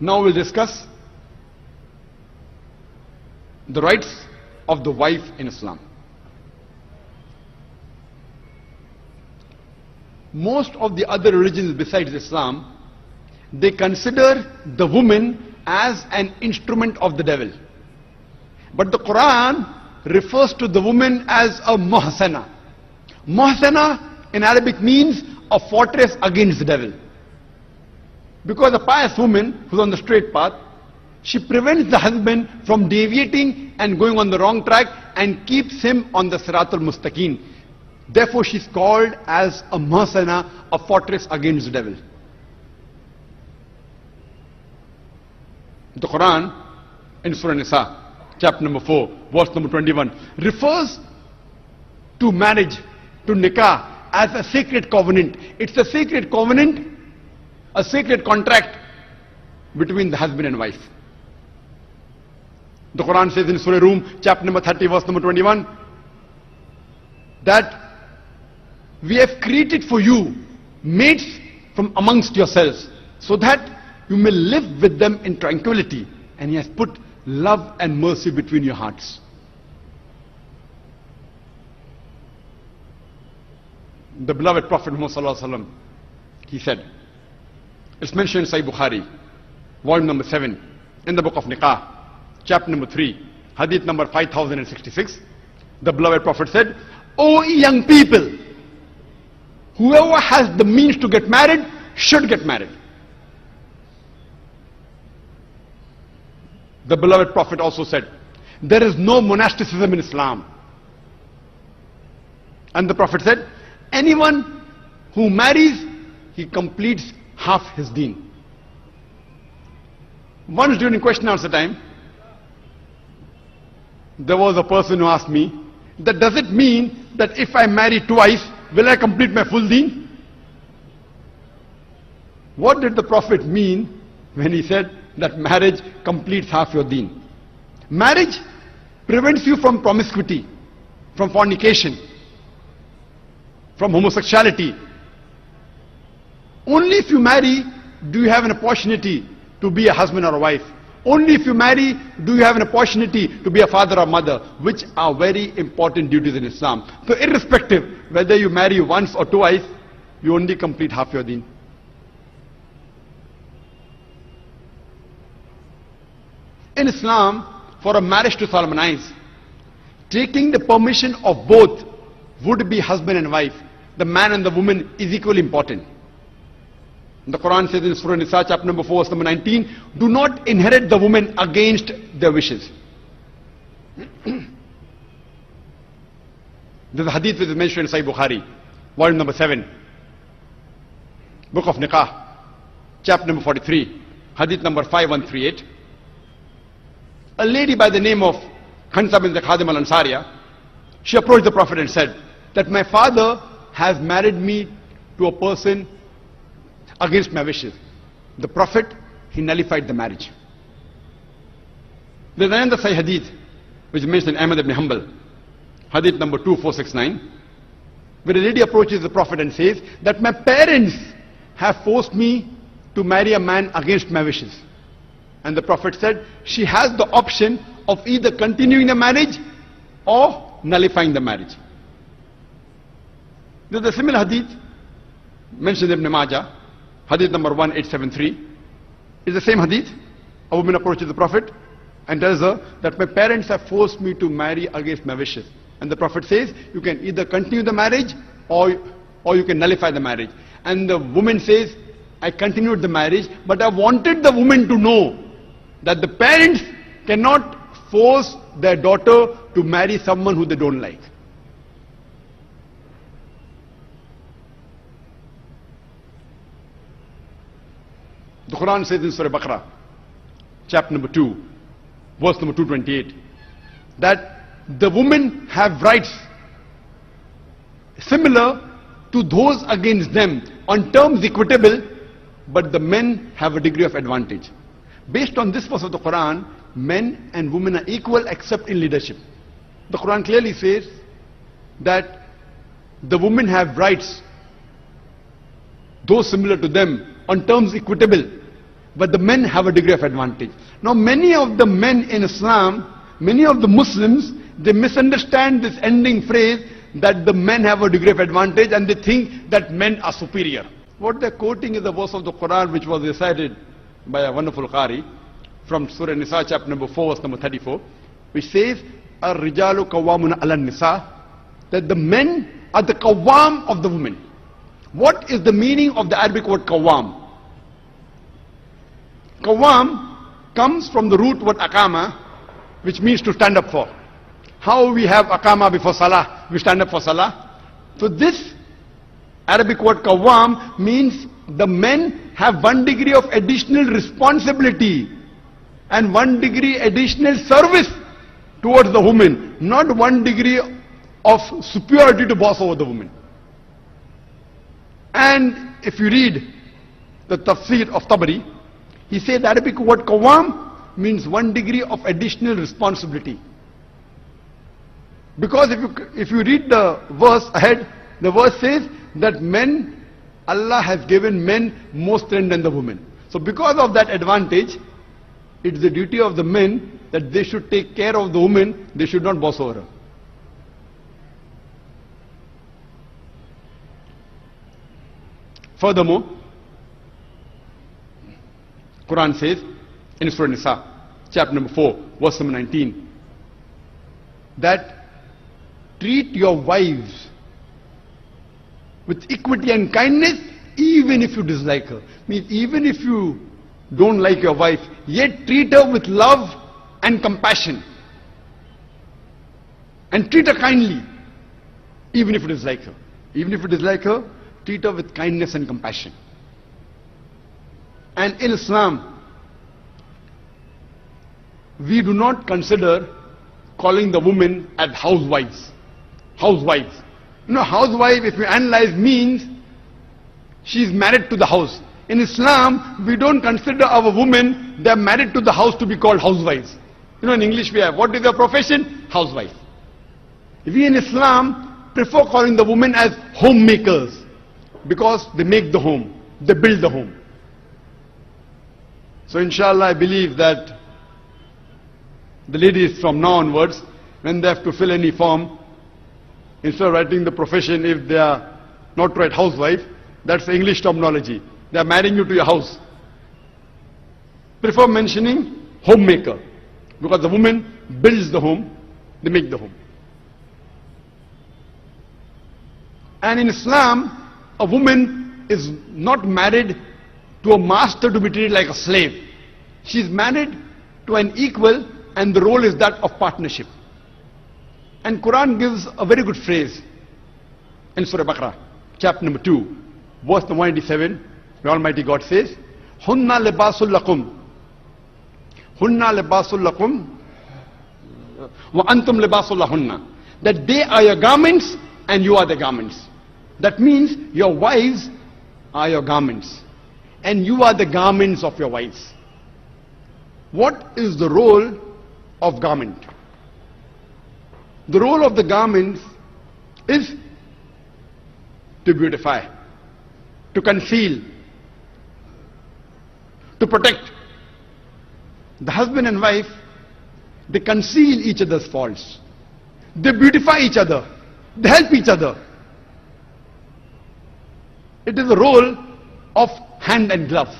Now we'll discuss the rights of the wife in Islam. Most of the other religions besides Islam, they consider the woman as an instrument of the devil. But the Quran refers to the woman as a muhsana. Muhsana in Arabic means a fortress against the devil. Because a pious woman who's on the straight path, she prevents the husband from deviating and going on the wrong track and keeps him on the Siratul Mustaqim. Therefore she's called as a muhsana, a fortress against the devil. The Quran in Surah Nisa, chapter number 4, verse number 21, refers to marriage, to nikah, as a sacred covenant. It's a sacred covenant, a sacred contract between the husband and wife. The Quran says in Surah Rum, chapter number 30, verse number 21, that we have created for you mates from amongst yourselves, so that you may live with them in tranquility. And He has put love and mercy between your hearts. The beloved Prophet Muhammad Sallallahu Alaihi Wasallam, he said, it's mentioned in Sahih Bukhari, volume number 7, in the book of Nikah, chapter number 3, hadith number 5066, the beloved Prophet said, O young people, whoever has the means to get married should get married. The beloved Prophet also said, there is no monasticism in Islam. And the Prophet said, anyone who marries, he completes half his deen. Once during question answer time, there was a person who asked me, that does it mean that if I marry twice, will I complete my full deen? What did the Prophet mean when he said that marriage completes half your deen? Marriage prevents you from promiscuity, from fornication, from homosexuality. Only if you marry do you have an opportunity to be a husband or a wife. Only if you marry do you have an opportunity to be a father or mother, which are very important duties in Islam. So irrespective whether you marry once or twice, you only complete half your deen. In Islam, for a marriage to solemnize, taking the permission of both would be husband and wife, the man and the woman, is equally important. The Quran says in Surah Nisa, chapter number 4, verse number 19, do not inherit the woman against their wishes. There's a hadith which is mentioned in Sahih Bukhari, volume number 7, book of Nikah, chapter number 43, hadith number 5138. A lady by the name of Khansa bint Khadim al-Ansariya, she approached the Prophet and said that my father has married me to a person against my wishes. The Prophet, he nullified the marriage. There's another Sahih hadith which is mentioned in Ahmed ibn Hanbal, hadith number 2469, where a lady approaches the Prophet and says that my parents have forced me to marry a man against my wishes. And the Prophet said she has the option of either continuing the marriage or nullifying the marriage. There's a similar hadith mentioned in Ibn Majah, hadith number 1873. It's the same hadith. A woman approaches the Prophet and tells her that my parents have forced me to marry against my wishes. And the Prophet says you can either continue the marriage or you can nullify the marriage. And the woman says, I continued the marriage, but I wanted the woman to know that the parents cannot force their daughter to marry someone who they don't like. The Quran says in Surah Baqarah, chapter number 2, verse number 228, that the women have rights similar to those against them on terms equitable, but the men have a degree of advantage. Based on this verse of the Quran, men and women are equal except in leadership. The Quran clearly says that the women have rights, those similar to them, on terms equitable, but the men have a degree of advantage. Now many of the men in Islam, many of the Muslims, they misunderstand this ending phrase that the men have a degree of advantage, and they think that men are superior. What they're quoting is the verse of the Quran which was recited by a wonderful Qari from Surah Nisa chapter number 4 verse number 34, which says, Ar-rijalu qawwamuna 'ala nisa, that the men are the qawwam of the women. What is the meaning of the Arabic word qawwam? Qawwam comes from the root word aqama, which means to stand up for. How we have aqama before salah, we stand up for salah. So this Arabic word qawwam means the men have one degree of additional responsibility and one degree additional service towards the woman, not one degree of superiority to boss over the woman. And if you read the tafsir of Tabari, he said the Arabic word qawwam means one degree of additional responsibility. Because if you read the verse ahead, the verse says that men, Allah has given men more strength than the women. So because of that advantage, it's the duty of the men that they should take care of the woman, they should not boss over her. Furthermore, Quran says in Surah Nisa, chapter number 4, verse number 19, that treat your wives with equity and kindness, even if you dislike her. Means even if you don't like your wife, yet treat her with love and compassion. And treat her kindly, even if you dislike her. Even if you dislike her, treat her with kindness and compassion. And in Islam, we do not consider calling the women as housewives. Housewives. You know, housewife, if you analyze, means she is married to the house. In Islam, we don't consider our women, they are married to the house, to be called housewives. You know, in English we have, what is their profession? Housewife. We in Islam prefer calling the women as homemakers, because they make the home, they build the home. So inshallah, I believe that the ladies from now onwards, when they have to fill any form, instead of writing the profession, if they are not right housewife, that's the English terminology. They are marrying you to your house. Prefer mentioning homemaker, because the woman builds the home, they make the home. And in Islam, a woman is not married to a master to be treated like a slave. She is married to an equal, and the role is that of partnership. And Quran gives a very good phrase in Surah Baqarah, chapter number 2, verse number 187, where Almighty God says, Hunna libasul lakum. Hunna libasul lakum. Wa antum libasul lahunna. That they are your garments and you are the garments. That means your wives are your garments and you are the garments of your wives. What is the role of garment? The role of the garments is to beautify, to conceal, to protect. The husband and wife, they conceal each other's faults. They beautify each other. They help each other. It is a role of hand and glove.